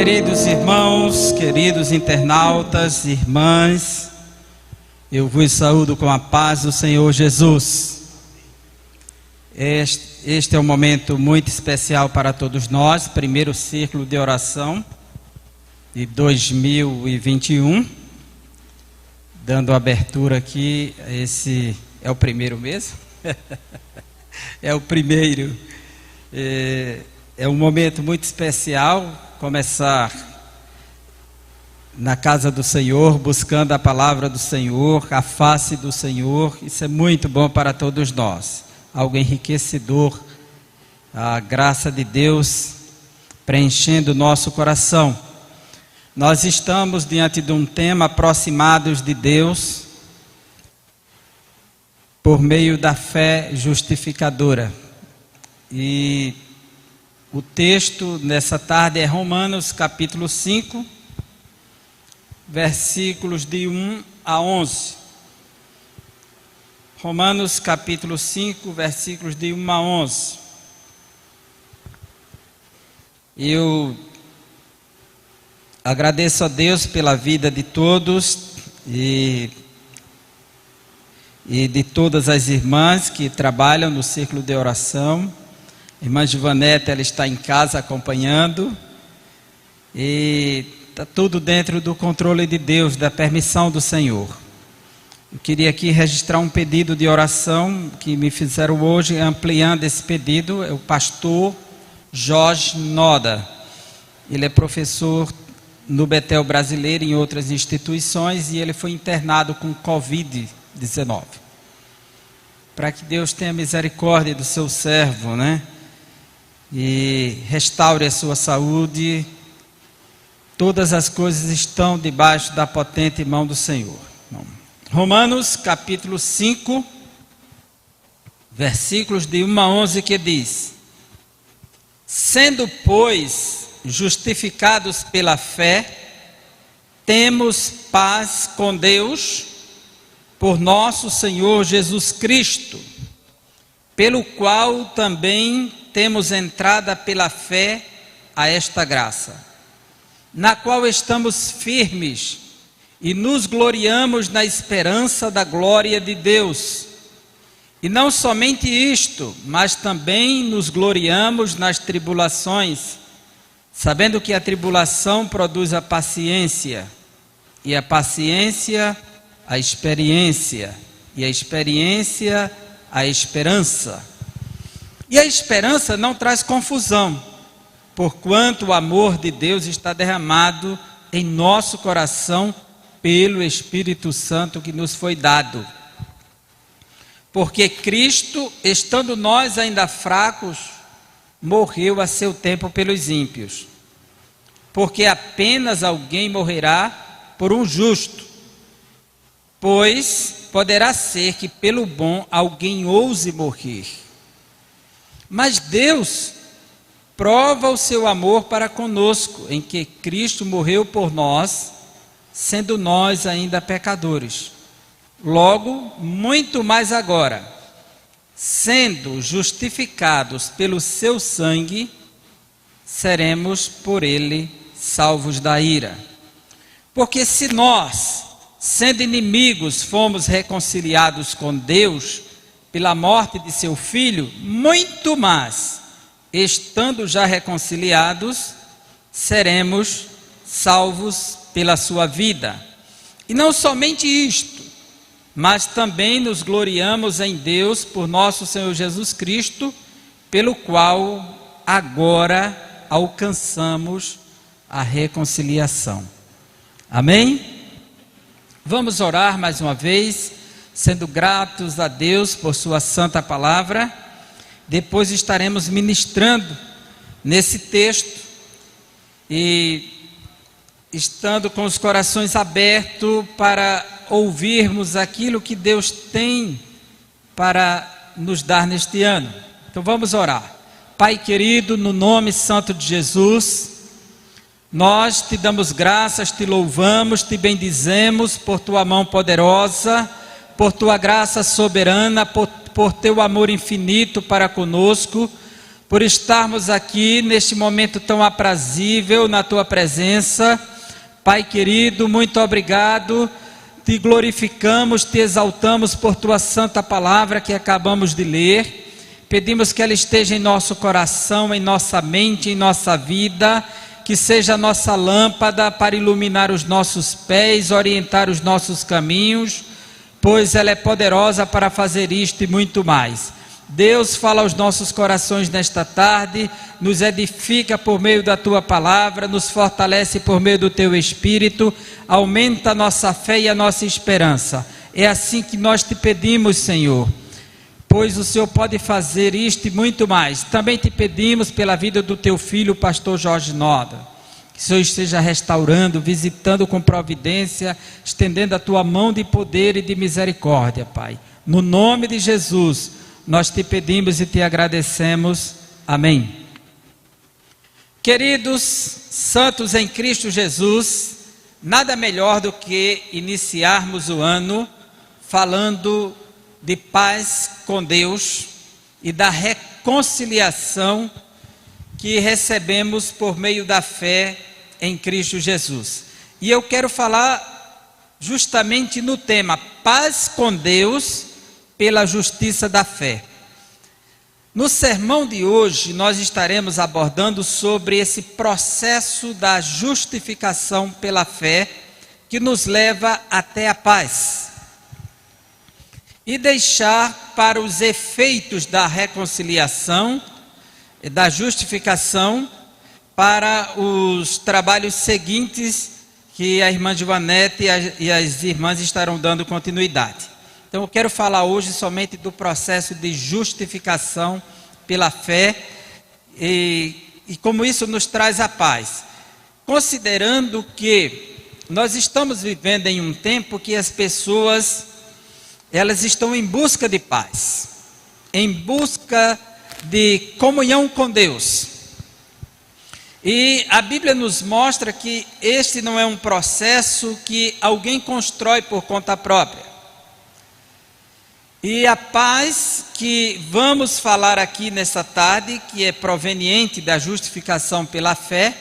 Queridos irmãos, queridos internautas, irmãs, eu vos saúdo com a paz do Senhor Jesus. Este é um momento muito especial para todos nós, primeiro círculo de oração de 2021, dando abertura aqui, esse é o primeiro mesmo? É o primeiro, é um momento muito especial, começar na casa do Senhor, buscando a palavra do Senhor, a face do Senhor. Isso é muito bom para todos nós, algo enriquecedor, a graça de Deus preenchendo o nosso coração. Nós estamos diante de um tema, aproximados de Deus, por meio da fé justificadora. E o texto nessa tarde é Romanos capítulo 5, versículos de 1 a 11. Romanos capítulo 5, versículos de 1 a 11. Eu agradeço a Deus pela vida de todos e de todas as irmãs que trabalham no círculo de oração. A irmã Givanete, ela está em casa acompanhando, e está tudo dentro do controle de Deus, da permissão do Senhor. Eu queria aqui registrar um pedido de oração que me fizeram hoje, ampliando esse pedido. É o pastor Jorge Noda. Ele é professor no Betel Brasileiro e em outras instituições, e ele foi internado com Covid-19. Para que Deus tenha misericórdia do seu servo, né? E restaure a sua saúde. Todas as coisas estão debaixo da potente mão do Senhor. Romanos capítulo 5, versículos de 1 a 11, que diz: sendo, pois, justificados pela fé, temos paz com Deus, por nosso Senhor Jesus Cristo, pelo qual também temos entrada pela fé a esta graça, na qual estamos firmes e nos gloriamos na esperança da glória de Deus. E não somente isto, mas também nos gloriamos nas tribulações, sabendo que a tribulação produz a paciência, e a paciência a experiência, e a experiência a esperança. E a esperança não traz confusão, porquanto o amor de Deus está derramado em nosso coração pelo Espírito Santo que nos foi dado. Porque Cristo, estando nós ainda fracos, morreu a seu tempo pelos ímpios. Porque apenas alguém morrerá por um justo, pois poderá ser que pelo bom alguém ouse morrer. Mas Deus prova o seu amor para conosco, em que Cristo morreu por nós, sendo nós ainda pecadores. Logo, muito mais agora, sendo justificados pelo seu sangue, seremos por ele salvos da ira. Porque se nós, sendo inimigos, fomos reconciliados com Deus pela morte de seu Filho, muito mais, estando já reconciliados, seremos salvos pela sua vida. E não somente isto, mas também nos gloriamos em Deus por nosso Senhor Jesus Cristo, pelo qual agora alcançamos a reconciliação. Amém? Vamos orar mais uma vez, sendo gratos a Deus por sua santa palavra. Depois estaremos ministrando nesse texto e estando com os corações abertos para ouvirmos aquilo que Deus tem para nos dar neste ano. Então vamos orar. Pai querido, no nome santo de Jesus, nós te damos graças, te louvamos, te bendizemos por tua mão poderosa, por tua graça soberana, por teu amor infinito para conosco. por estarmos aqui neste momento tão aprazível na Tua presença. Pai querido, muito obrigado. Te glorificamos, te exaltamos por Tua santa palavra que acabamos de ler. Pedimos que ela esteja em nosso coração, em nossa mente, em nossa vida, que seja a nossa lâmpada para iluminar os nossos pés, orientar os nossos caminhos, pois ela é poderosa para fazer isto e muito mais. Deus, fala aos nossos corações nesta tarde, nos edifica por meio da Tua palavra, nos fortalece por meio do Teu Espírito, aumenta a nossa fé e a nossa esperança. É assim que nós te pedimos, Senhor, pois o Senhor pode fazer isto e muito mais. Também te pedimos pela vida do Teu filho, o pastor Jorge Noda, que o Senhor esteja restaurando, visitando com providência, estendendo a Tua mão de poder e de misericórdia, Pai. No nome de Jesus, nós te pedimos e te agradecemos. Amém. Queridos santos em Cristo Jesus, nada melhor do que iniciarmos o ano falando de paz com Deus e da reconciliação que recebemos por meio da fé em Cristo Jesus. E eu quero falar justamente no tema paz com Deus pela justiça da fé. No sermão de hoje nós estaremos abordando sobre esse processo da justificação pela fé que nos leva até a paz. E deixar para os efeitos da reconciliação, da justificação, para os trabalhos seguintes que a irmã Joanete e as irmãs estarão dando continuidade. Então eu quero falar hoje somente do processo de justificação pela fé e como isso nos traz a paz. Considerando que nós estamos vivendo em um tempo que as pessoas, elas estão em busca de paz, em busca de comunhão com Deus. E a Bíblia nos mostra que este não é um processo que alguém constrói por conta própria. E a paz que vamos falar aqui nessa tarde, que é proveniente da justificação pela fé,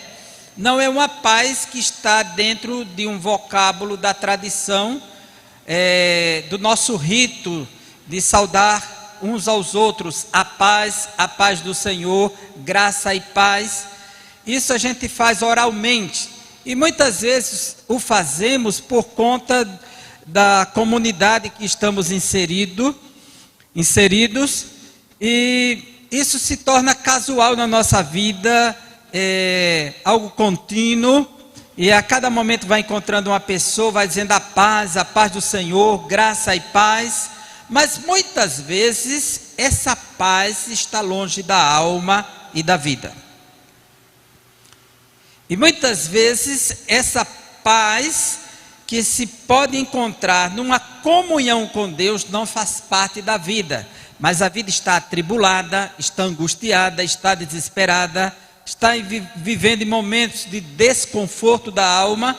não é uma paz que está dentro de um vocábulo da tradição, do nosso rito de saudar uns aos outros, a paz do Senhor, graça e paz. Isso a gente faz oralmente e muitas vezes o fazemos por conta da comunidade que estamos inseridos, e isso se torna casual na nossa vida, algo contínuo, e a cada momento vai encontrando uma pessoa, vai dizendo a paz do Senhor, graça e paz, mas muitas vezes essa paz está longe da alma e da vida. E muitas vezes essa paz que se pode encontrar numa comunhão com Deus não faz parte da vida, mas a vida está atribulada, está angustiada, está desesperada, está vivendo em momentos de desconforto da alma,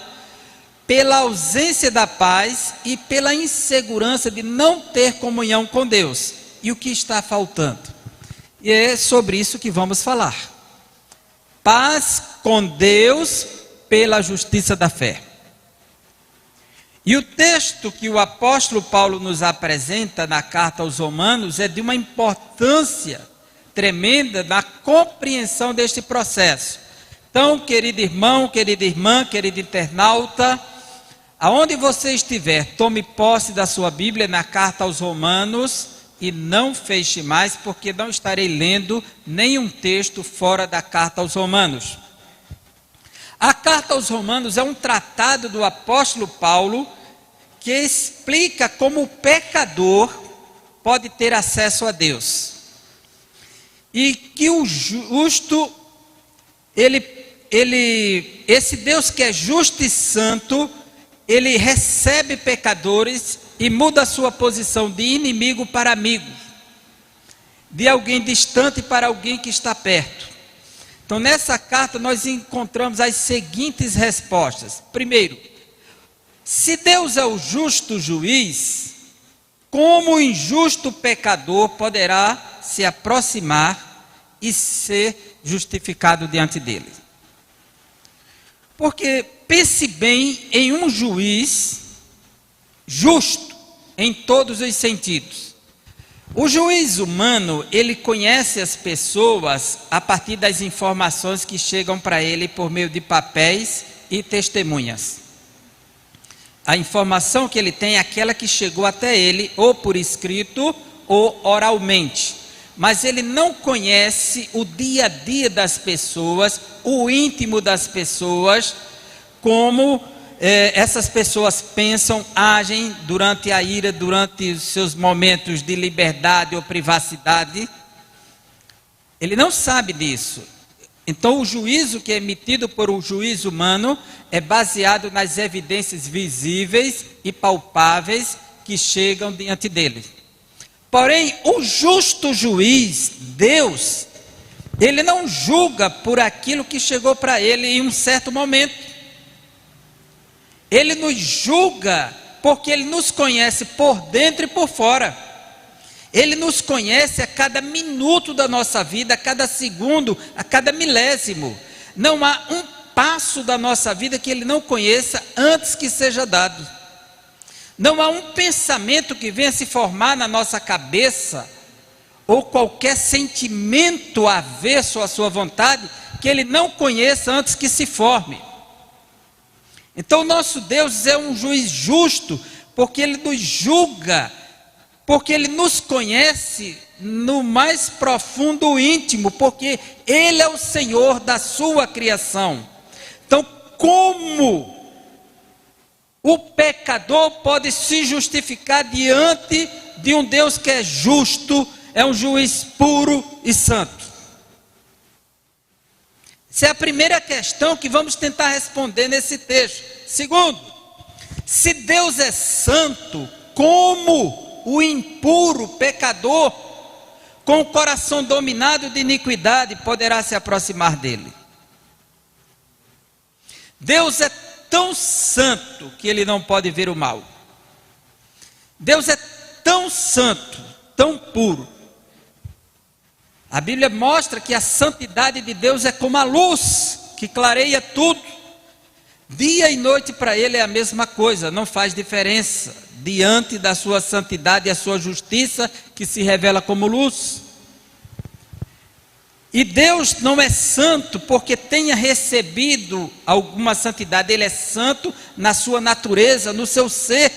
pela ausência da paz e pela insegurança de não ter comunhão com Deus. E o que está faltando? E é sobre isso que vamos falar. Paz com Deus pela justiça da fé. E o texto que o apóstolo Paulo nos apresenta na carta aos Romanos é de uma importância tremenda na compreensão deste processo. Então, querido irmão, querida irmã, querido internauta, aonde você estiver, tome posse da sua Bíblia na carta aos Romanos e não feche mais, porque não estarei lendo nenhum texto fora da carta aos Romanos. A carta aos Romanos é um tratado do apóstolo Paulo que explica como o pecador pode ter acesso a Deus. E que o justo, esse Deus que é justo e santo, ele recebe pecadores e muda a sua posição de inimigo para amigo, de alguém distante para alguém que está perto. Então nessa carta nós encontramos as seguintes respostas. Primeiro, se Deus é o justo juiz, como o injusto pecador poderá se aproximar e ser justificado diante dele. Porque pense bem em um juiz justo em todos os sentidos. O juiz humano, ele conhece as pessoas a partir das informações que chegam para ele por meio de papéis e testemunhas. A informação que ele tem é aquela que chegou até ele, ou por escrito, ou oralmente. Mas ele não conhece o dia a dia das pessoas, o íntimo das pessoas, como essas pessoas pensam, agem durante a ira, durante os seus momentos de liberdade ou privacidade. Ele não sabe disso. Então o juízo que é emitido por um juiz humano é baseado nas evidências visíveis e palpáveis que chegam diante dele. Porém, o justo juiz, Deus, ele não julga por aquilo que chegou para ele em um certo momento. Ele nos julga porque ele nos conhece por dentro e por fora. Ele nos conhece a cada minuto da nossa vida, a cada segundo, a cada milésimo. Não há um passo da nossa vida que ele não conheça antes que seja dado. Não há um pensamento que venha se formar na nossa cabeça, ou qualquer sentimento avesso à sua vontade, que ele não conheça antes que se forme. Então nosso Deus é um juiz justo, porque ele nos julga, porque ele nos conhece no mais profundo íntimo, porque ele é o Senhor da sua criação. Então, como o pecador pode se justificar diante de um Deus que é justo, é um juiz puro e santo? Essa é a primeira questão que vamos tentar responder nesse texto. Segundo, se Deus é santo, como o impuro pecador, com o coração dominado de iniquidade, poderá se aproximar dele? Deus é tão santo que ele não pode ver o mal. Deus é tão santo, tão puro. A Bíblia mostra que a santidade de Deus é como a luz que clareia tudo. Dia e noite para ele é a mesma coisa, não faz diferença diante da sua santidade e a sua justiça que se revela como luz. E Deus não é santo porque tenha recebido alguma santidade. Ele é santo na sua natureza, no seu ser,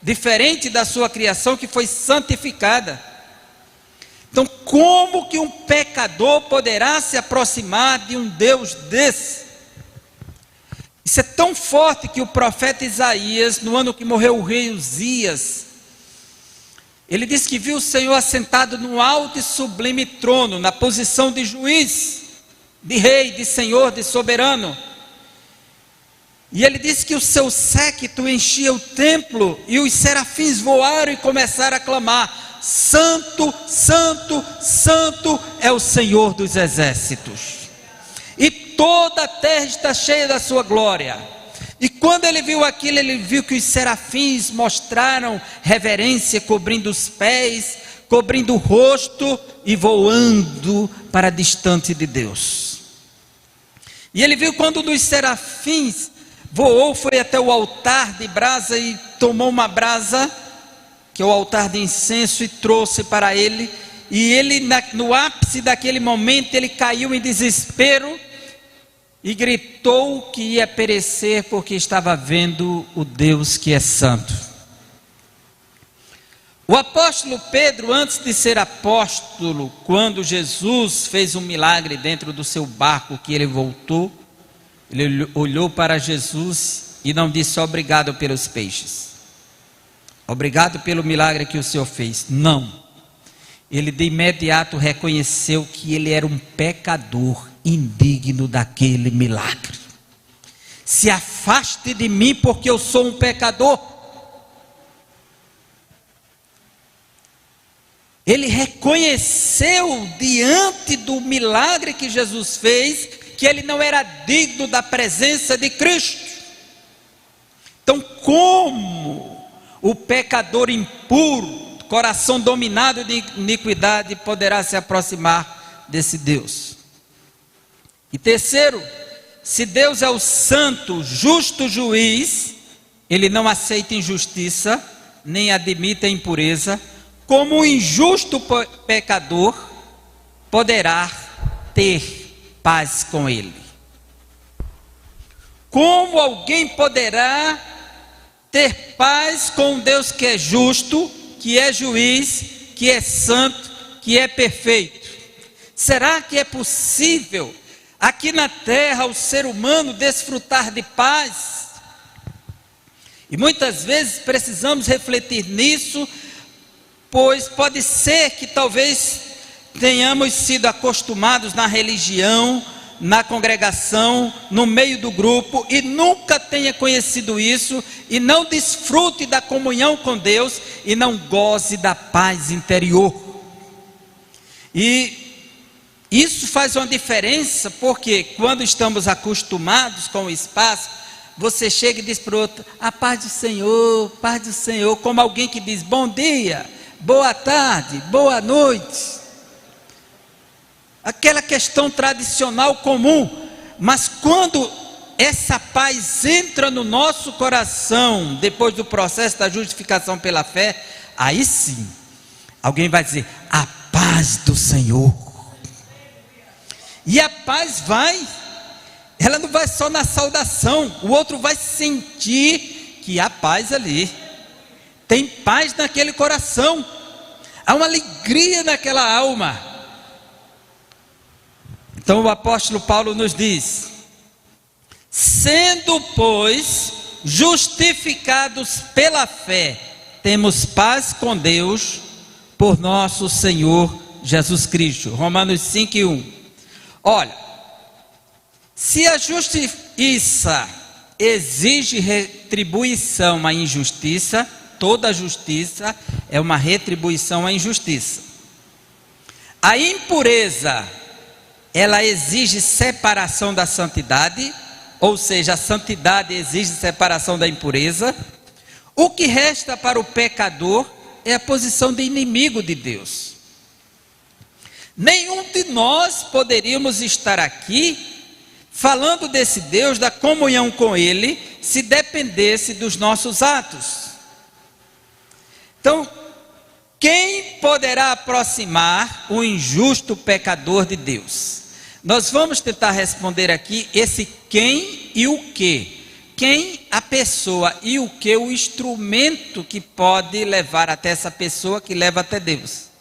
diferente da sua criação que foi santificada. Então, como que um pecador poderá se aproximar de um Deus desse? Isso é tão forte que o profeta Isaías, no ano que morreu o rei Uzias, ele disse que viu o Senhor assentado no alto e sublime trono, na posição de juiz, de rei, de senhor, de soberano. E ele disse que o seu séquito enchia o templo, e os serafins voaram e começaram a clamar: Santo, Santo, Santo é o Senhor dos exércitos, e toda a terra está cheia da sua glória. E quando ele viu aquilo, ele viu que os serafins mostraram reverência, cobrindo os pés, cobrindo o rosto e voando para distante de Deus. E ele viu quando um dos serafins voou, foi até o altar de brasa e tomou uma brasa, que é o altar de incenso, e trouxe para ele. E ele, no ápice daquele momento, ele caiu em desespero e gritou que ia perecer porque estava vendo o Deus que é santo. O apóstolo Pedro, antes de ser apóstolo, quando Jesus fez um milagre dentro do seu barco, que ele voltou, ele olhou para Jesus e não disse: obrigado pelos peixes, obrigado pelo milagre que o Senhor fez. Não. Ele de imediato reconheceu que ele era um pecador indigno daquele milagre. Se afaste de mim, porque eu sou um pecador. Ele reconheceu diante do milagre que Jesus fez que ele não era digno da presença de Cristo. Então, como o pecador impuro, coração dominado de iniquidade, poderá se aproximar desse Deus. E terceiro, se Deus é o santo, justo juiz, ele não aceita injustiça, nem admite a impureza. Como um injusto pecador poderá ter paz com ele? Como alguém poderá ter paz com um Deus que é justo, que é juiz, que é santo, que é perfeito? Será que é possível aqui na terra o ser humano desfrutar de paz? E muitas vezes precisamos refletir nisso, pois pode ser que talvez tenhamos sido acostumados na religião, na congregação, no meio do grupo, e nunca tenha conhecido isso, e não desfrute da comunhão com Deus, e não goze da paz interior. E isso faz uma diferença, porque quando estamos acostumados com o espaço, você chega e diz para o outro: a paz do Senhor, como alguém que diz bom dia, boa tarde, boa noite. Aquela questão tradicional comum, mas quando essa paz entra no nosso coração, depois do processo da justificação pela fé, aí sim, alguém vai dizer: a paz do Senhor. E a paz ela não vai só na saudação, o outro vai sentir que há paz ali, tem paz naquele coração, há uma alegria naquela alma. Então o apóstolo Paulo nos diz: sendo, pois, justificados pela fé, temos paz com Deus por nosso Senhor Jesus Cristo. Romanos 5:1. Olha, se a justiça exige retribuição à injustiça, toda justiça é uma retribuição à injustiça. A impureza, ela exige separação da santidade, ou seja, a santidade exige separação da impureza. O que resta para o pecador é a posição de inimigo de Deus. Nenhum de nós poderíamos estar aqui falando desse Deus, da comunhão com Ele, se dependesse dos nossos atos. Então, quem poderá aproximar o injusto pecador de Deus? Nós vamos tentar responder aqui esse quem e o que. Quem, a pessoa, e o que, o instrumento que pode levar até essa pessoa, que leva até Deus.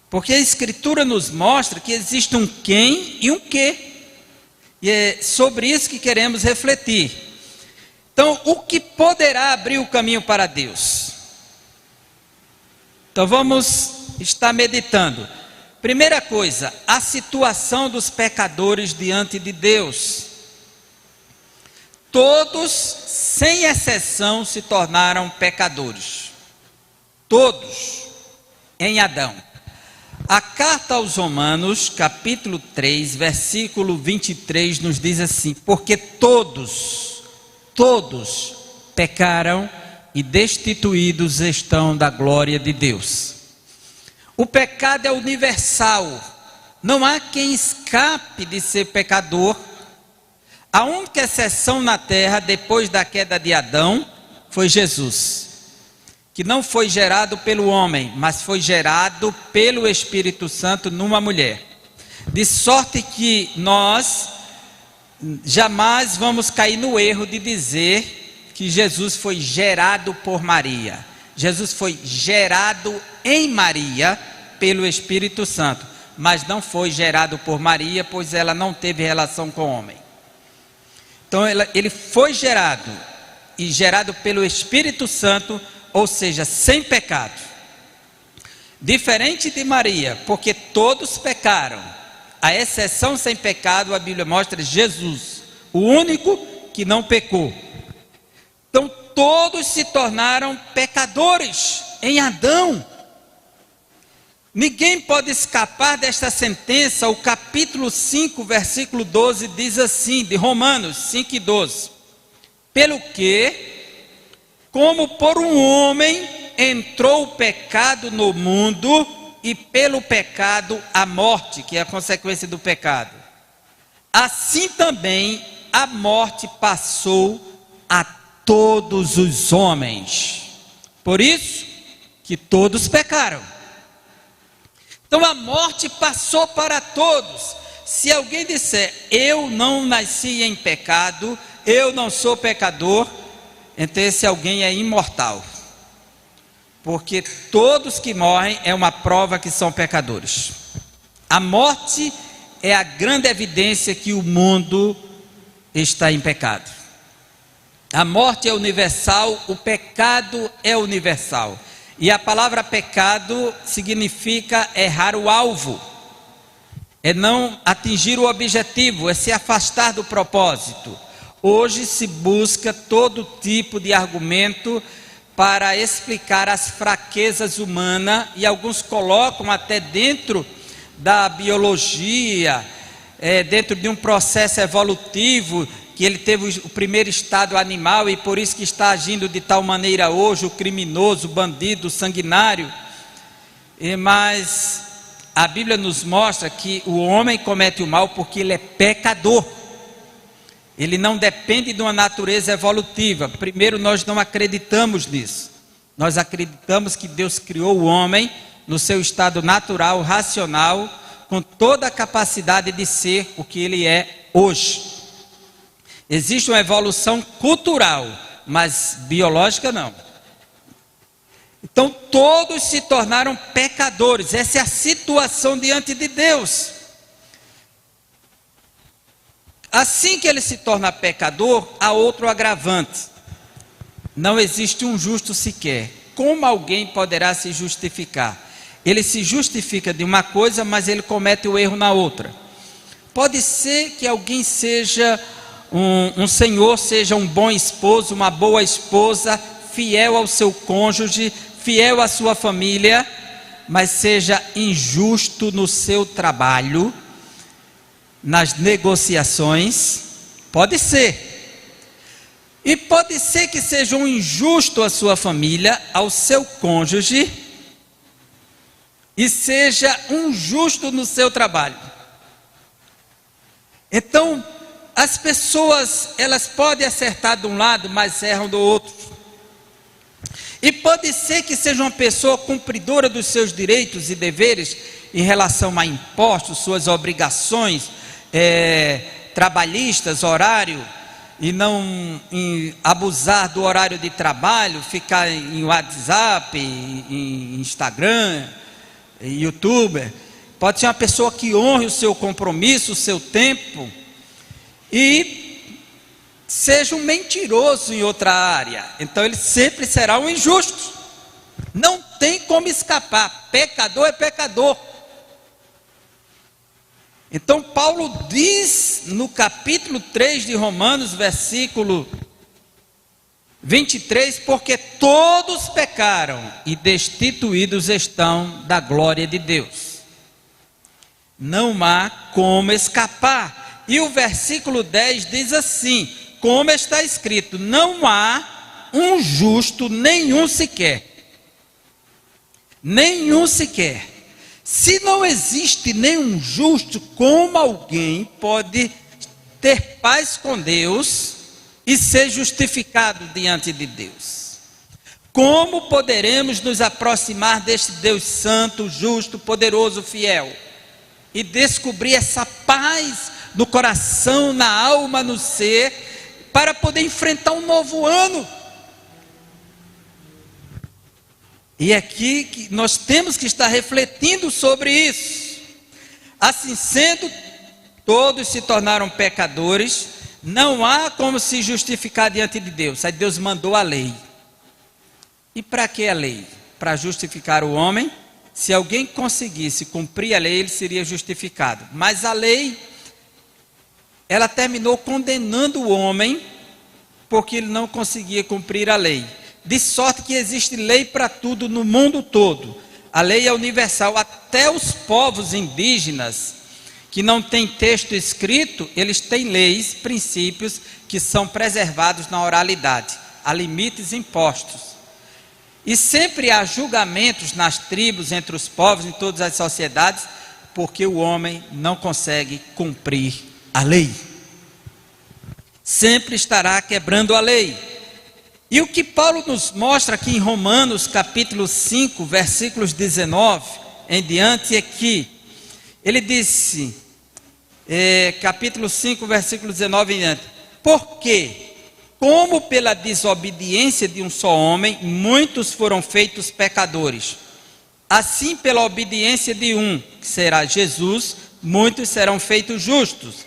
Porque a Escritura nos mostra que existe um quem e um que. E é sobre isso que queremos refletir. Então, o que poderá abrir o caminho para Deus? Então vamos estar meditando. Primeira coisa, a situação dos pecadores diante de Deus. Todos, sem exceção, se tornaram pecadores. Todos, em Adão. A carta aos Romanos, capítulo 3, versículo 23, nos diz assim: porque todos pecaram e destituídos estão da glória de Deus. O pecado é universal, não há quem escape de ser pecador. A única exceção na terra, depois da queda de Adão, foi Jesus, que não foi gerado pelo homem, mas foi gerado pelo Espírito Santo numa mulher. De sorte que nós jamais vamos cair no erro de dizer que Jesus foi gerado por Maria. Jesus foi gerado em Maria pelo Espírito Santo, mas não foi gerado por Maria, pois ela não teve relação com o homem. Então ele foi gerado, e gerado pelo Espírito Santo, ou seja, sem pecado. Diferente de Maria, porque todos pecaram. A exceção sem pecado, a Bíblia mostra Jesus, o único que não pecou. Então todos se tornaram pecadores em Adão. Ninguém pode escapar desta sentença. O capítulo 5, versículo 12 diz assim, de Romanos 5:12: pelo que, como por um homem entrou o pecado no mundo, e pelo pecado a morte, que é a consequência do pecado. Assim também a morte passou a todos os homens. Por isso que todos pecaram. Então a morte passou para todos. Se alguém disser, eu não nasci em pecado, eu não sou pecador, então esse alguém é imortal. Porque todos que morrem é uma prova que são pecadores. A morte é a grande evidência que o mundo está em pecado. A morte é universal, o pecado é universal. E a palavra pecado significa errar o alvo. É não atingir o objetivo, é se afastar do propósito. Hoje se busca todo tipo de argumento para explicar as fraquezas humanas, e alguns colocam até dentro da biologia, dentro de um processo evolutivo, que ele teve o primeiro estado animal e por isso que está agindo de tal maneira hoje, o criminoso, o bandido, o sanguinário. Mas a Bíblia nos mostra que o homem comete o mal porque ele é pecador. Ele não depende de uma natureza evolutiva. Primeiro, nós não acreditamos nisso. Nós acreditamos que Deus criou o homem no seu estado natural, racional, com toda a capacidade de ser o que ele é hoje. Existe uma evolução cultural, mas biológica não. Então todos se tornaram pecadores. Essa é a situação diante de Deus. Assim que ele se torna pecador, há outro agravante. Não existe um justo sequer. Como alguém poderá se justificar? Ele se justifica de uma coisa, mas ele comete o erro na outra. Pode ser que alguém seja um senhor, seja um bom esposo, uma boa esposa, fiel ao seu cônjuge, fiel à sua família, mas seja injusto no seu trabalho, nas negociações. Pode ser. E pode ser que seja um injusto à sua família, ao seu cônjuge, e seja um justo no seu trabalho. Então, as pessoas, elas podem acertar de um lado, mas erram do outro. E pode ser que seja uma pessoa cumpridora dos seus direitos e deveres em relação a impostos, suas obrigações trabalhistas, horário, e não abusar do horário de trabalho, ficar em WhatsApp, em Instagram, em YouTube. Pode ser uma pessoa que honre o seu compromisso, o seu tempo, e seja um mentiroso em outra área. Então ele sempre será um injusto. Não tem como escapar. Pecador é pecador. Então Paulo diz no capítulo 3 de Romanos, versículo 23, porque todos pecaram e destituídos estão da glória de Deus. Não há como escapar. E o versículo 10 diz assim, como está escrito, não há um justo, nenhum sequer. Nenhum sequer. Se não existe nenhum justo, como alguém pode ter paz com Deus e ser justificado diante de Deus? Como poderemos nos aproximar deste Deus santo, justo, poderoso, fiel e descobrir essa paz no coração, na alma, no ser, para poder enfrentar um novo ano? E aqui que nós temos que estar refletindo sobre isso. Assim sendo, todos se tornaram pecadores, não há como se justificar diante de Deus. Aí Deus mandou a lei. E para que a lei? Para justificar o homem. Se alguém conseguisse cumprir a lei, ele seria justificado. Mas a lei, ela terminou condenando o homem, porque ele não conseguia cumprir a lei. De sorte que existe lei para tudo no mundo todo. A lei é universal. Até os povos indígenas, que não têm texto escrito, eles têm leis, princípios que são preservados na oralidade. Há limites impostos. E sempre há julgamentos nas tribos, entre os povos, em todas as sociedades, porque o homem não consegue cumprir a lei. Sempre estará quebrando a lei. E o que Paulo nos mostra aqui em Romanos capítulo 5, versículos 19 em diante, é que ele disse, capítulo 5, versículo 19 em diante, porque, como pela desobediência de um só homem, muitos foram feitos pecadores, assim pela obediência de um, que será Jesus, muitos serão feitos justos.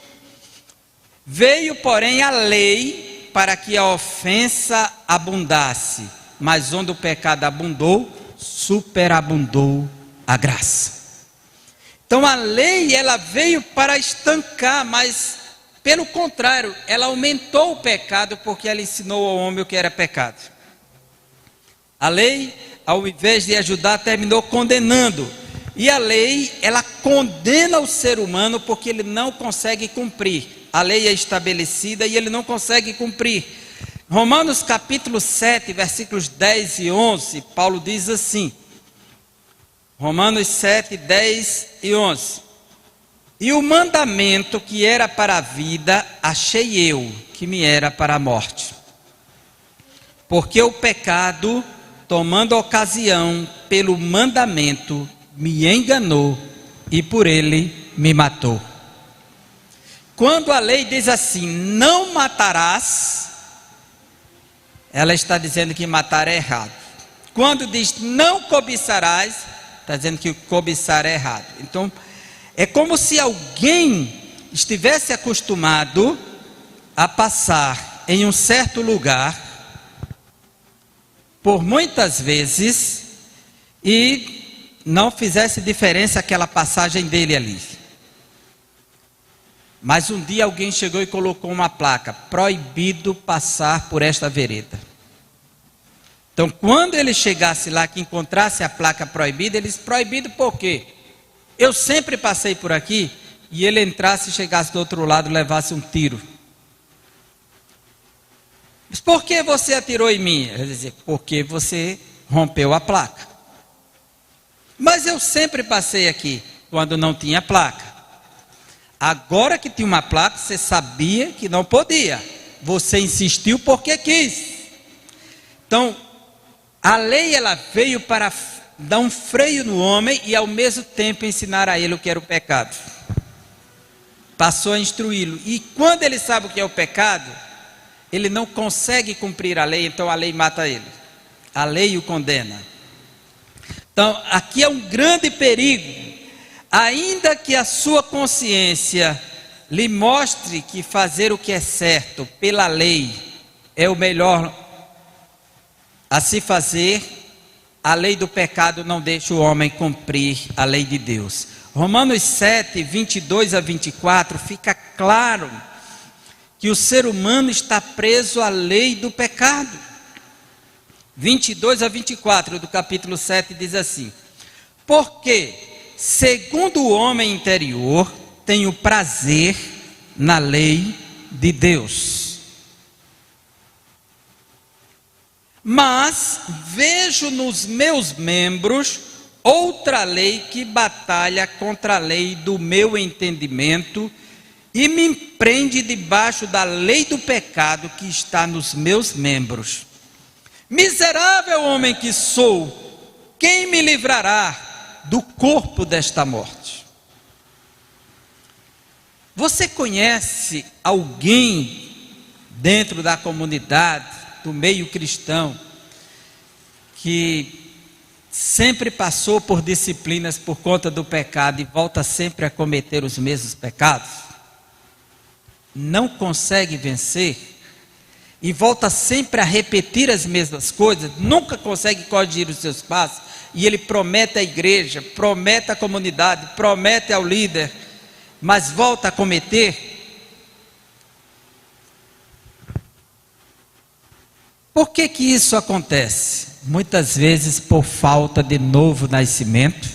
Veio, porém, a lei para que a ofensa abundasse, mas onde o pecado abundou, superabundou a graça. Então a lei, ela veio para estancar, mas pelo contrário, ela aumentou o pecado, porque ela ensinou ao homem o que era pecado. A lei, ao invés de ajudar, terminou condenando. E a lei, ela condena o ser humano porque ele não consegue cumprir. A lei é estabelecida e ele não consegue cumprir. Romanos capítulo 7, versículos 10 e 11, Paulo diz assim, Romanos 7, 10 e 11. E o mandamento que era para a vida, achei eu, que me era para a morte. Porque o pecado, tomando ocasião pelo mandamento, me enganou e por ele me matou. Quando a lei diz assim, não matarás, ela está dizendo que matar é errado. Quando diz não cobiçarás, está dizendo que cobiçar é errado. Então, é como se alguém estivesse acostumado a passar em um certo lugar por muitas vezes e não fizesse diferença aquela passagem dele ali. Mas um dia alguém chegou e colocou uma placa, proibido passar por esta vereda. Então, quando ele chegasse lá, que encontrasse a placa proibida, ele disse, proibido por quê? Eu sempre passei por aqui, e ele entrasse e chegasse do outro lado, levasse um tiro. Mas por que você atirou em mim? Ele dizia, porque você rompeu a placa. Mas eu sempre passei aqui, quando não tinha placa. Agora que tinha uma placa, você sabia que não podia. Você insistiu porque quis. Então, a lei, ela veio para dar um freio no homem e ao mesmo tempo ensinar a ele o que era o pecado. Passou a instruí-lo. E quando ele sabe o que é o pecado, ele não consegue cumprir a lei, então a lei mata ele. A lei o condena. Então, aqui é um grande perigo. Ainda que a sua consciência lhe mostre que fazer o que é certo pela lei é o melhor a se fazer, a lei do pecado não deixa o homem cumprir a lei de Deus. Romanos 7, 22 a 24, fica claro que o ser humano está preso à lei do pecado. 22 a 24 do capítulo 7 diz assim, porque segundo o homem interior, tenho prazer na lei de Deus. Mas vejo nos meus membros outra lei que batalha contra a lei do meu entendimento e me prende debaixo da lei do pecado que está nos meus membros. Miserável homem que sou, quem me livrará do corpo desta morte? Você conhece alguém dentro da comunidade, do meio cristão, que sempre passou por disciplinas por conta do pecado e volta sempre a cometer os mesmos pecados? Não consegue vencer e volta sempre a repetir as mesmas coisas, nunca consegue corrigir os seus passos, e ele promete à igreja, promete à comunidade, promete ao líder, mas volta a cometer. Por que que isso acontece? Muitas vezes por falta de novo nascimento,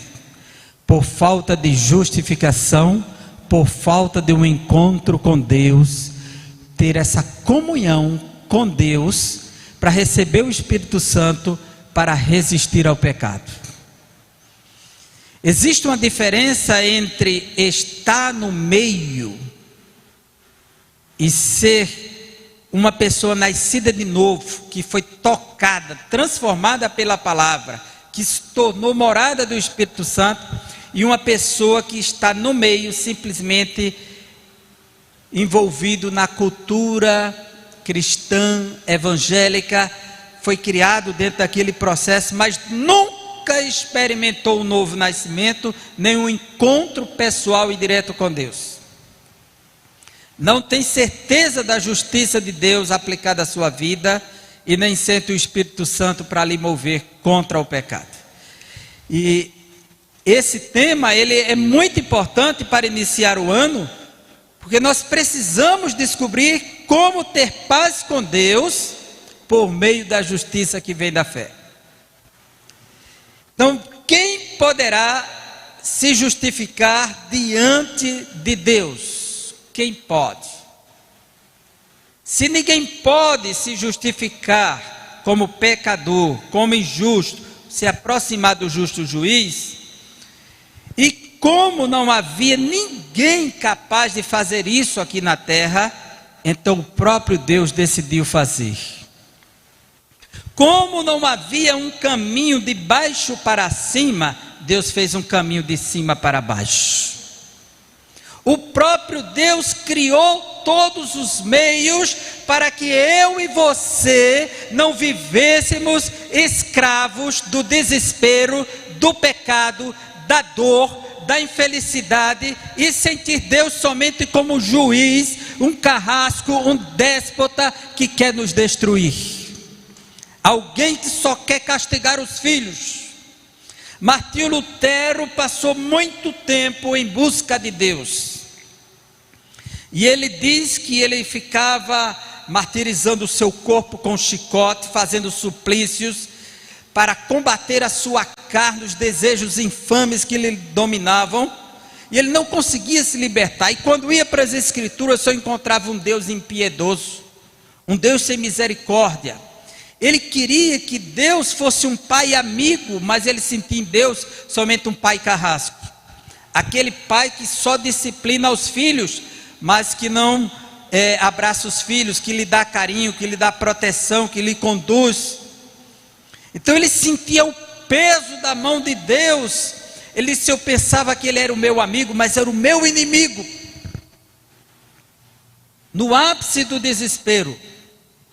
por falta de justificação, por falta de um encontro com Deus, ter essa comunhão com Deus, para receber o Espírito Santo, para resistir ao pecado. Existe uma diferença entre estar no meio e ser uma pessoa nascida de novo, que foi tocada, transformada pela palavra, que se tornou morada do Espírito Santo, e uma pessoa que está no meio, simplesmente envolvido na cultura cristã, evangélica, foi criado dentro daquele processo, mas nunca experimentou um novo nascimento, nem um encontro pessoal e direto com Deus. Não tem certeza da justiça de Deus aplicada à sua vida, e nem sente o Espírito Santo para lhe mover contra o pecado. E esse tema, ele é muito importante para iniciar o ano, porque nós precisamos descobrir como ter paz com Deus por meio da justiça que vem da fé. Então, quem poderá se justificar diante de Deus? Quem pode? Se ninguém pode se justificar como pecador, como injusto, se aproximar do justo juiz, e como não havia ninguém capaz de fazer isso aqui na terra, então o próprio Deus decidiu fazer. Como não havia um caminho de baixo para cima, Deus fez um caminho de cima para baixo. O próprio Deus criou todos os meios para que eu e você não vivêssemos escravos do desespero, do pecado, da dor, da infelicidade, e sentir Deus somente como juiz, um carrasco, um déspota que quer nos destruir. Alguém que só quer castigar os filhos. Martinho Lutero passou muito tempo em busca de Deus. E ele diz que ele ficava martirizando o seu corpo com chicote, fazendo suplícios, para combater a sua carne, os desejos infames que lhe dominavam. E ele não conseguia se libertar. E quando ia para as Escrituras, só encontrava um Deus impiedoso, um Deus sem misericórdia. Ele queria que Deus fosse um pai amigo, mas ele sentia em Deus somente um pai carrasco. Aquele pai que só disciplina os filhos, mas que não abraça os filhos, que lhe dá carinho, que lhe dá proteção, que lhe conduz. Então ele sentia o peso da mão de Deus. Ele disse: eu pensava que ele era o meu amigo, mas era o meu inimigo. No ápice do desespero,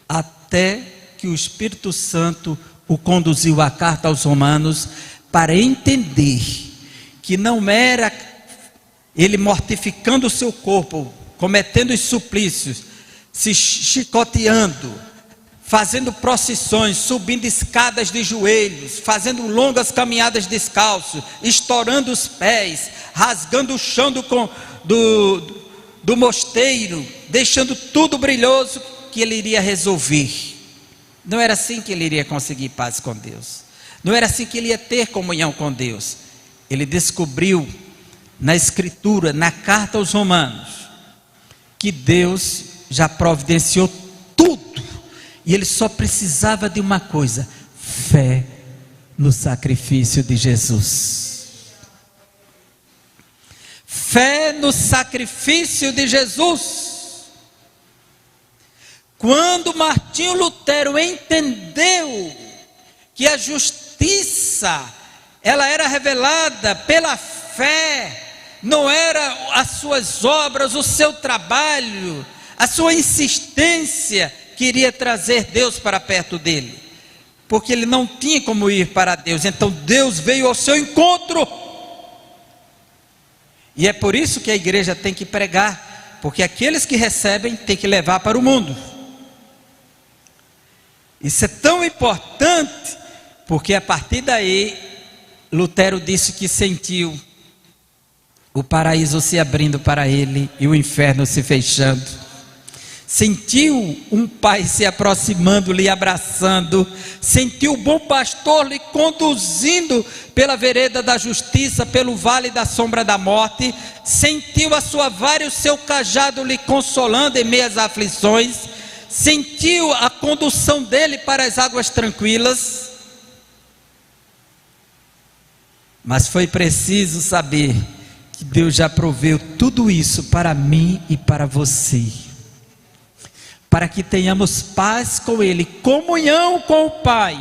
até que o Espírito Santo o conduziu à carta aos Romanos, para entender que não era ele mortificando o seu corpo, cometendo os suplícios, se chicoteando, fazendo procissões, subindo escadas de joelhos, fazendo longas caminhadas descalço, estourando os pés, rasgando o chão do mosteiro, deixando tudo brilhoso, que ele iria resolver. Não era assim que ele iria conseguir paz com Deus. Não era assim que ele ia ter comunhão com Deus. Ele descobriu na Escritura, na carta aos Romanos, que Deus já providenciou tudo, e ele só precisava de uma coisa: fé no sacrifício de Jesus. Fé no sacrifício de Jesus. Quando Martinho Lutero entendeu que a justiça, ela era revelada pela fé, não era as suas obras, o seu trabalho, a sua insistência que iria trazer Deus para perto dele, porque ele não tinha como ir para Deus. Então Deus veio ao seu encontro, e é por isso que a igreja tem que pregar, porque aqueles que recebem têm que levar para o mundo. Isso é tão importante, porque a partir daí Lutero disse que sentiu o paraíso se abrindo para ele e o inferno se fechando. Sentiu um pai se aproximando, lhe abraçando. Sentiu o bom pastor lhe conduzindo pela vereda da justiça, pelo vale da sombra da morte. Sentiu a sua vara e o seu cajado lhe consolando em meio às aflições. Sentiu a condução dele para as águas tranquilas. Mas foi preciso saber que Deus já proveu tudo isso para mim e para você, para que tenhamos paz com Ele, comunhão com o Pai.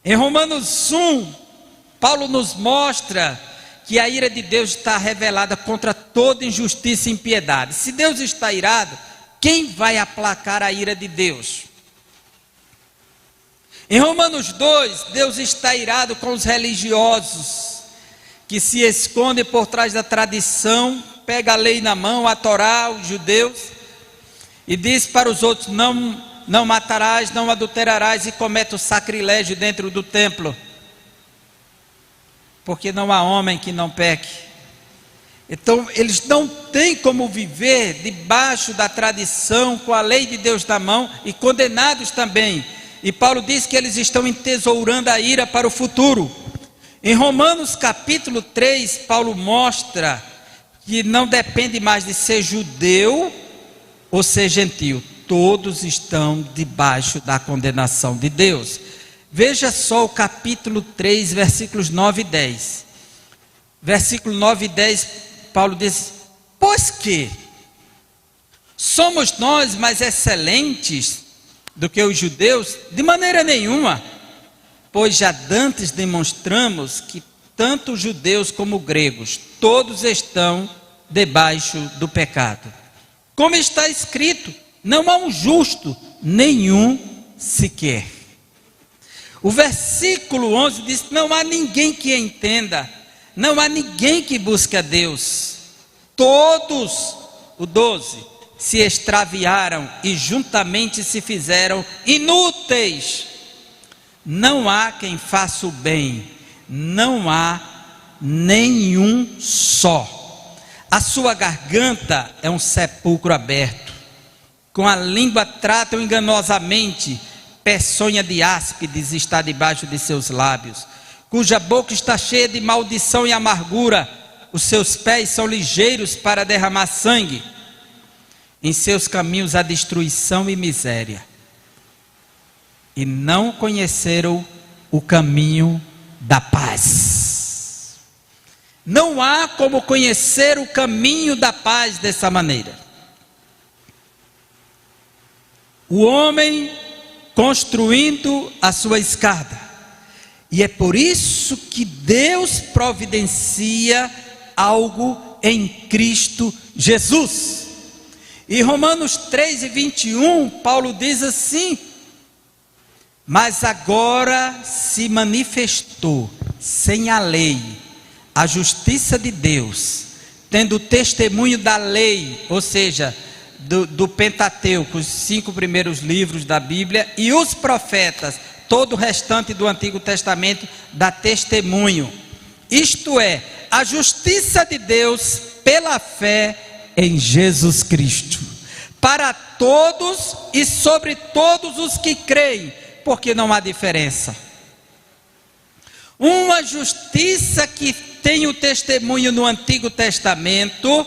Em Romanos 1, Paulo nos mostra que a ira de Deus está revelada contra toda injustiça e impiedade. Se Deus está irado, quem vai aplacar a ira de Deus? Em Romanos 2, Deus está irado com os religiosos que se escondem por trás da tradição, pega a lei na mão, a Torá, os judeus, e diz para os outros: não matarás, não adulterarás, e comete o sacrilégio dentro do templo, porque não há homem que não peque. Então eles não têm como viver debaixo da tradição, com a lei de Deus na mão, e condenados também. E Paulo diz que eles estão entesourando a ira para o futuro. Em Romanos capítulo 3, Paulo mostra que não depende mais de ser judeu ou ser gentio. Todos estão debaixo da condenação de Deus. Veja só o capítulo 3, versículos 9 e 10. Versículo 9 e 10, Paulo diz: pois que somos nós mais excelentes do que os judeus? De maneira nenhuma, pois já dantes demonstramos que tanto judeus como gregos, todos estão debaixo do pecado. Como está escrito: não há um justo, nenhum sequer. O versículo 11 diz: não há ninguém que entenda, não há ninguém que busque a Deus. Todos, o 12, se extraviaram e juntamente se fizeram inúteis. Não há quem faça o bem, não há nenhum só. A sua garganta é um sepulcro aberto, com a língua tratam enganosamente, peçonha de áspides está debaixo de seus lábios, cuja boca está cheia de maldição e amargura, os seus pés são ligeiros para derramar sangue. Em seus caminhos há destruição e miséria, e não conheceram o caminho da paz. Não há como conhecer o caminho da paz dessa maneira. O homem construindo a sua escada, e é por isso que Deus providencia algo em Cristo Jesus. Em Romanos 3 e 21, Paulo diz assim: mas agora se manifestou sem a lei a justiça de Deus, tendo o testemunho da lei, ou seja, do Pentateuco, os 5 primeiros livros da Bíblia, e os profetas, todo o restante do Antigo Testamento dá testemunho. Isto é, a justiça de Deus pela fé em Jesus Cristo, para todos e sobre todos os que creem, porque não há diferença. Uma justiça que tem o testemunho no Antigo Testamento,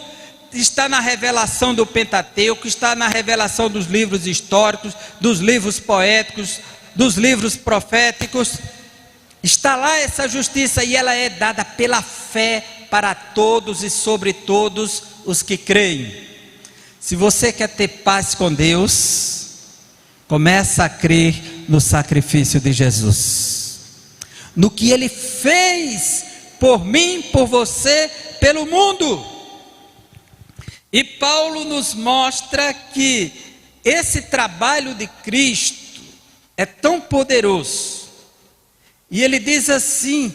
está na revelação do Pentateuco, está na revelação dos livros históricos, dos livros poéticos, dos livros proféticos. Está lá essa justiça, e ela é dada pela fé para todos e sobre todos os que creem. Se você quer ter paz com Deus, começa a crer no sacrifício de Jesus, no que Ele fez por mim, por você, pelo mundo. E Paulo nos mostra que esse trabalho de Cristo é tão poderoso, e ele diz assim: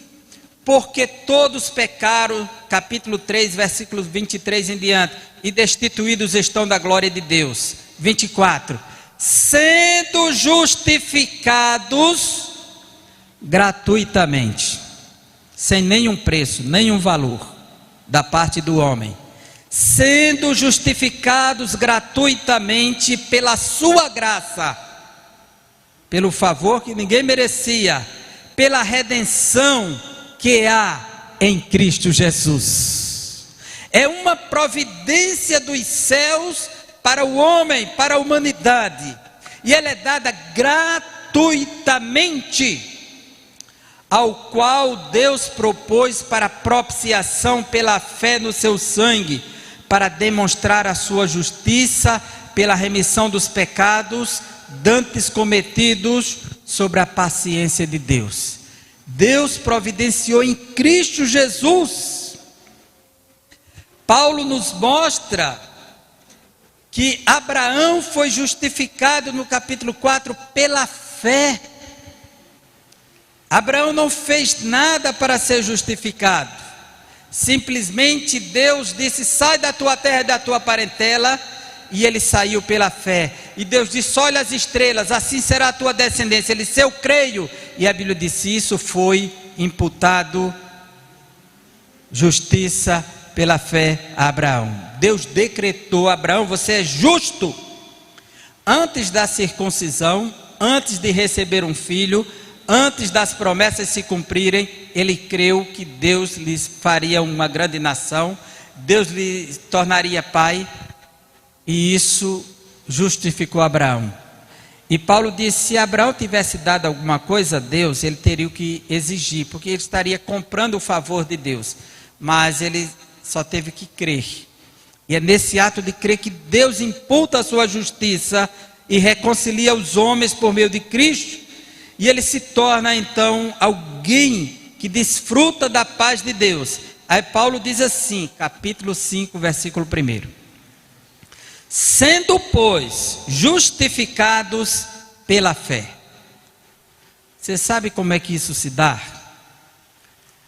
porque todos pecaram, capítulo 3, versículos 23 em diante, e destituídos estão da glória de Deus. 24, sendo justificados gratuitamente, sem nenhum preço, nenhum valor da parte do homem, sendo justificados gratuitamente pela sua graça, pelo favor que ninguém merecia, pela redenção que há em Cristo Jesus. É uma providência dos céus para o homem, para a humanidade, e ela é dada gratuitamente. ao qual Deus propôs para propiciação pela fé no seu sangue, para demonstrar a sua justiça pela remissão dos pecados dantes cometidos sobre a paciência de Deus. Deus providenciou em Cristo Jesus. Paulo nos mostra que Abraão foi justificado no capítulo 4 pela fé. Abraão não fez nada para ser justificado. Simplesmente Deus disse: sai da tua terra e da tua parentela. E ele saiu pela fé. E Deus disse: olha as estrelas, assim será a tua descendência. Ele disse: eu creio. E a Bíblia disse: isso foi imputado justiça pela fé a Abraão. Deus decretou: Abraão, você é justo. Antes da circuncisão, antes de receber um filho, antes das promessas se cumprirem, ele creu que Deus lhes faria uma grande nação, Deus lhe tornaria pai, e isso justificou Abraão. E Paulo disse: se Abraão tivesse dado alguma coisa a Deus, ele teria que exigir, porque ele estaria comprando o favor de Deus, mas ele só teve que crer. E é nesse ato de crer que Deus imputa a sua justiça e reconcilia os homens por meio de Cristo, e ele se torna então alguém que desfruta da paz de Deus. Aí Paulo diz assim, capítulo 5, versículo 1: sendo, pois, justificados pela fé. Você sabe como é que isso se dá?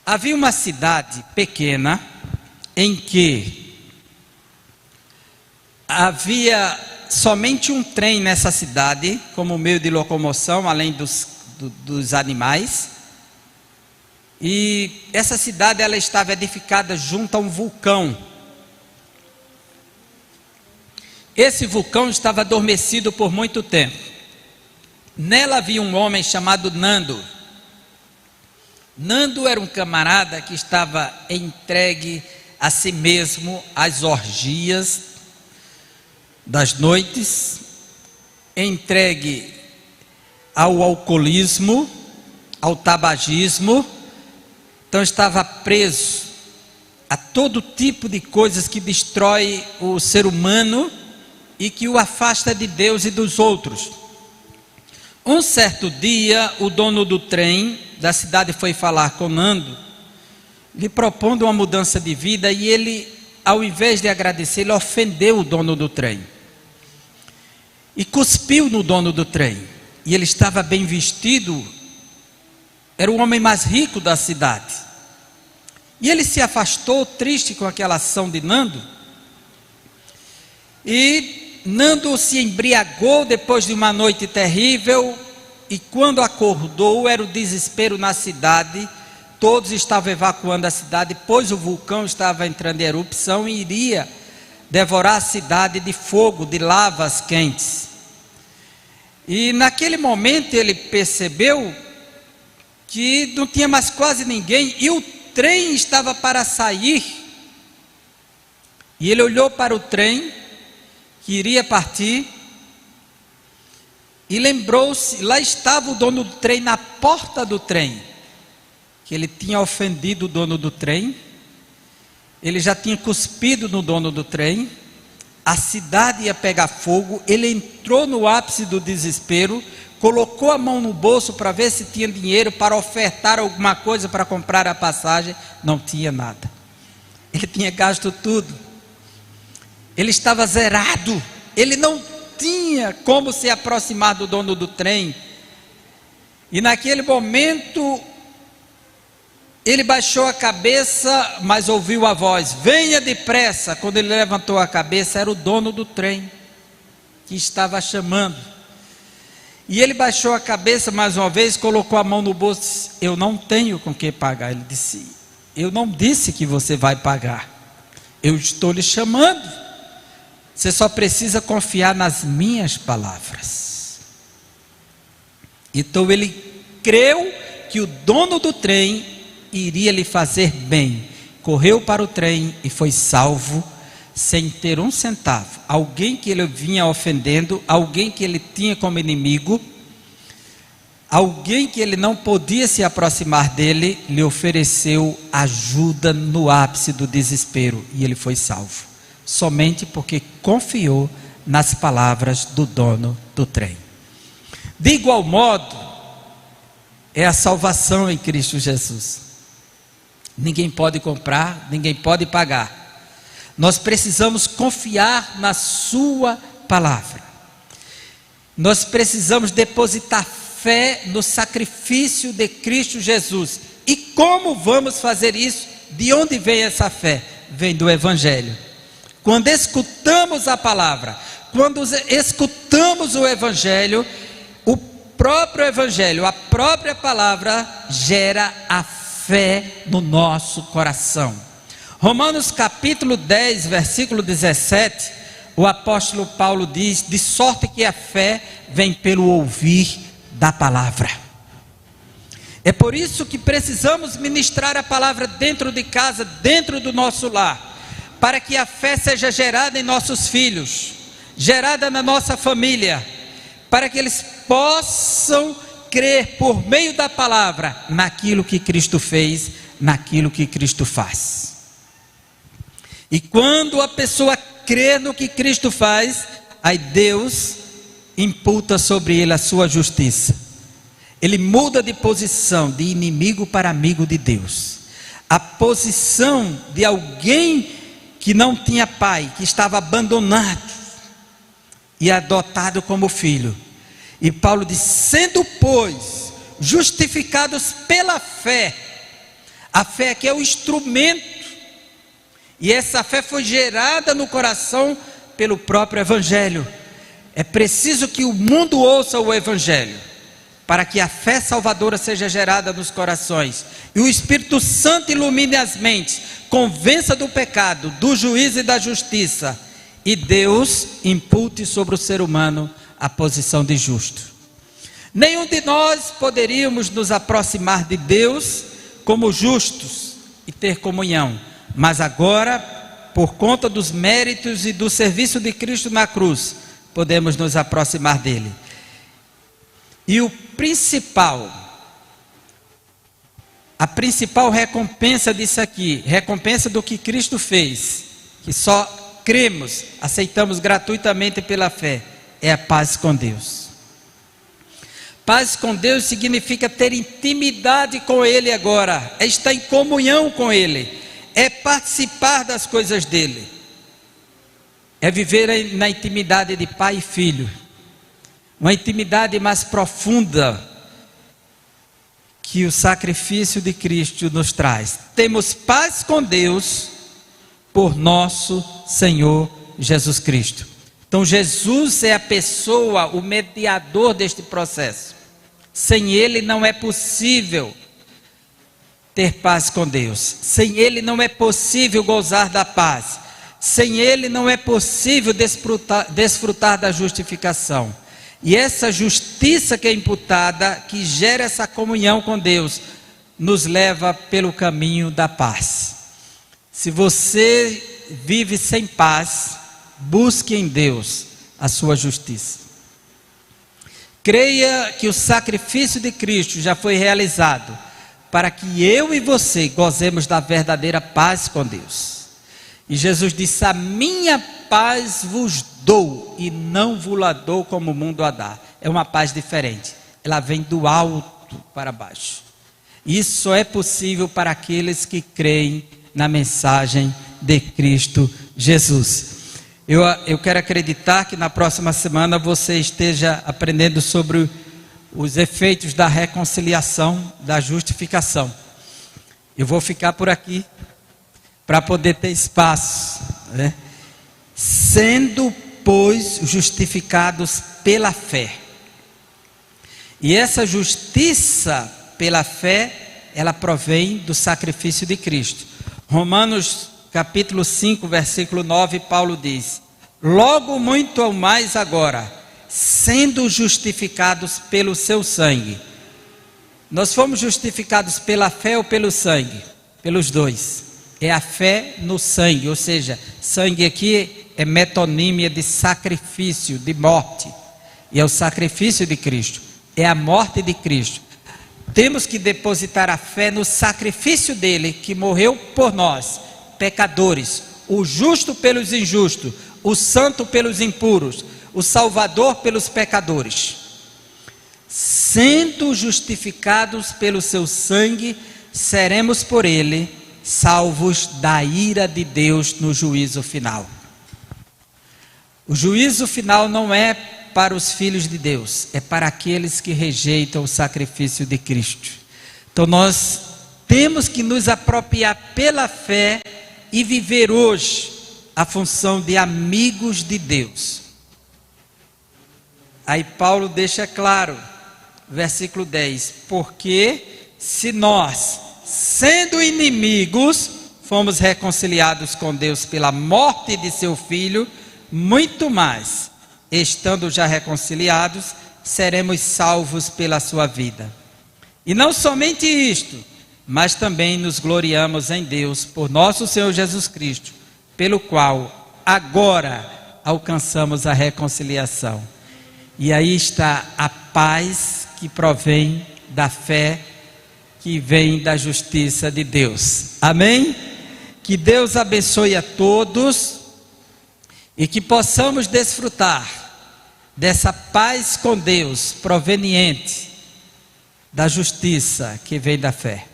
Havia uma cidade pequena em que havia somente um trem nessa cidade como meio de locomoção, além dos animais. E essa cidade ela estava edificada junto a um vulcão. Esse vulcão estava adormecido por muito tempo. Nela havia um homem chamado Nando. Nando era um camarada que estava entregue a si mesmo às orgias das noites, entregue ao alcoolismo, ao tabagismo. Então estava preso a todo tipo de coisas que destrói o ser humano e que o afasta de Deus e dos outros. Um certo dia, o dono do trem da cidade foi falar com Nando, lhe propondo uma mudança de vida, e ele, ao invés de agradecer, ele ofendeu o dono do trem e cuspiu no dono do trem. E ele estava bem vestido, era o homem mais rico da cidade. E ele se afastou, triste com aquela ação de Nando. E Nando se embriagou depois de uma noite terrível, e quando acordou era o desespero na cidade. Todos estavam evacuando a cidade, pois o vulcão estava entrando em erupção e iria devorar a cidade de fogo, de lavas quentes. E naquele momento ele percebeu que não tinha mais quase ninguém, e o trem estava para sair. E ele olhou para o trem que iria partir e lembrou-se, lá estava o dono do trem na porta do trem, que ele tinha ofendido o dono do trem, ele já tinha cuspido no dono do trem, a cidade ia pegar fogo. Ele entrou no ápice do desespero, colocou a mão no bolso para ver se tinha dinheiro para ofertar alguma coisa para comprar a passagem. Não tinha nada, ele tinha gasto tudo, ele estava zerado, ele não tinha como se aproximar do dono do trem. E naquele momento ele baixou a cabeça, mas ouviu a voz: venha depressa. Quando ele levantou a cabeça, era o dono do trem que estava chamando. E ele baixou a cabeça mais uma vez, colocou a mão no bolso e disse: eu não tenho com que pagar. Ele disse: eu não disse que você vai pagar, eu estou lhe chamando, você só precisa confiar nas minhas palavras. Então ele creu que o dono do trem iria lhe fazer bem, correu para o trem e foi salvo, sem ter um centavo. Alguém que ele vinha ofendendo, alguém que ele tinha como inimigo, alguém que ele não podia se aproximar dele, lhe ofereceu ajuda no ápice do desespero, e ele foi salvo, somente porque confiou nas palavras do dono do trem. De igual modo, é a salvação em Cristo Jesus. Ninguém pode comprar, ninguém pode pagar. Nós precisamos confiar na sua palavra. Nós precisamos depositar fé no sacrifício de Cristo Jesus. E como vamos fazer isso? De onde vem essa fé? Vem do Evangelho. Quando escutamos a palavra, quando escutamos o Evangelho, o próprio Evangelho, a própria palavra gera a fé no nosso coração. Romanos capítulo 10, versículo 17, o apóstolo Paulo diz: de sorte que a fé vem pelo ouvir da palavra. É por isso que precisamos ministrar a palavra dentro de casa, dentro do nosso lar, para que a fé seja gerada em nossos filhos, gerada na nossa família, para que eles possam crer por meio da palavra naquilo que Cristo fez, naquilo que Cristo faz. E quando a pessoa crê no que Cristo faz, aí Deus imputa sobre ele a sua justiça. Ele muda de posição, de inimigo para amigo de Deus. A posição de alguém que não tinha pai, que estava abandonado e adotado como filho. E Paulo diz: sendo, pois, justificados pela fé, a fé que é o instrumento, e essa fé foi gerada no coração pelo próprio Evangelho. É preciso que o mundo ouça o Evangelho, para que a fé salvadora seja gerada nos corações, e o Espírito Santo ilumine as mentes, convença do pecado, do juízo e da justiça, e Deus impute sobre o ser humano a posição de justo. Nenhum de nós poderíamos nos aproximar de Deus como justos e ter comunhão, mas agora, por conta dos méritos e do serviço de Cristo na cruz, podemos nos aproximar dele. E a principal recompensa disso aqui, recompensa do que Cristo fez, que só cremos, aceitamos gratuitamente pela fé, é a paz com Deus. Paz com Deus significa ter intimidade com Ele agora, é estar em comunhão com Ele, é participar das coisas dele, é viver na intimidade de pai e filho, uma intimidade mais profunda que o sacrifício de Cristo nos traz. Temos paz com Deus por nosso Senhor Jesus Cristo. Então Jesus é a pessoa, o mediador deste processo. Sem Ele não é possível ter paz com Deus. Sem Ele não é possível gozar da paz. Sem Ele não é possível desfrutar da justificação. E essa justiça que é imputada, que gera essa comunhão com Deus, nos leva pelo caminho da paz. Se você vive sem paz, busque em Deus a sua justiça. Creia que o sacrifício de Cristo já foi realizado, para que eu e você gozemos da verdadeira paz com Deus. E Jesus disse: a minha paz vos dou, e não vos la dou como o mundo a dá. É uma paz diferente, ela vem do alto para baixo. Isso só é possível para aqueles que creem na mensagem de Cristo Jesus. Eu quero acreditar que na próxima semana você esteja aprendendo sobre os efeitos da reconciliação, da justificação. Eu vou ficar por aqui para poder ter espaço, né? Sendo, pois, justificados pela fé. E essa justiça pela fé, ela provém do sacrifício de Cristo. Romanos capítulo 5, versículo 9, Paulo diz: logo muito mais agora, sendo justificados pelo seu sangue. Nós fomos justificados pela fé ou pelo sangue? Pelos dois. É a fé no sangue, ou seja, sangue aqui é metonímia de sacrifício, de morte. E é o sacrifício de Cristo. é a morte de Cristo. Temos que depositar a fé no sacrifício dele, que morreu por nós, pecadores, o justo pelos injustos, o santo pelos impuros, o salvador pelos pecadores. Sendo justificados pelo seu sangue, seremos por ele salvos da ira de Deus no juízo final. O juízo final não é para os filhos de Deus, é para aqueles que rejeitam o sacrifício de Cristo. Então nós temos que nos apropriar pela fé e viver hoje a função de amigos de Deus. Aí Paulo deixa claro, versículo 10, porque se nós, sendo inimigos, fomos reconciliados com Deus pela morte de seu Filho, muito mais, estando já reconciliados, seremos salvos pela sua vida. E não somente isto, mas também nos gloriamos em Deus por nosso Senhor Jesus Cristo, pelo qual agora alcançamos a reconciliação. E aí está a paz que provém da fé, que vem da justiça de Deus. Amém? Que Deus abençoe a todos e que possamos desfrutar dessa paz com Deus proveniente da justiça que vem da fé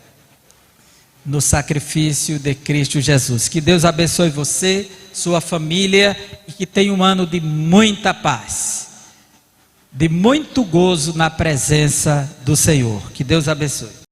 no sacrifício de Cristo Jesus. Que Deus abençoe você, sua família, e que tenha um ano de muita paz, de muito gozo na presença do Senhor. Que Deus abençoe.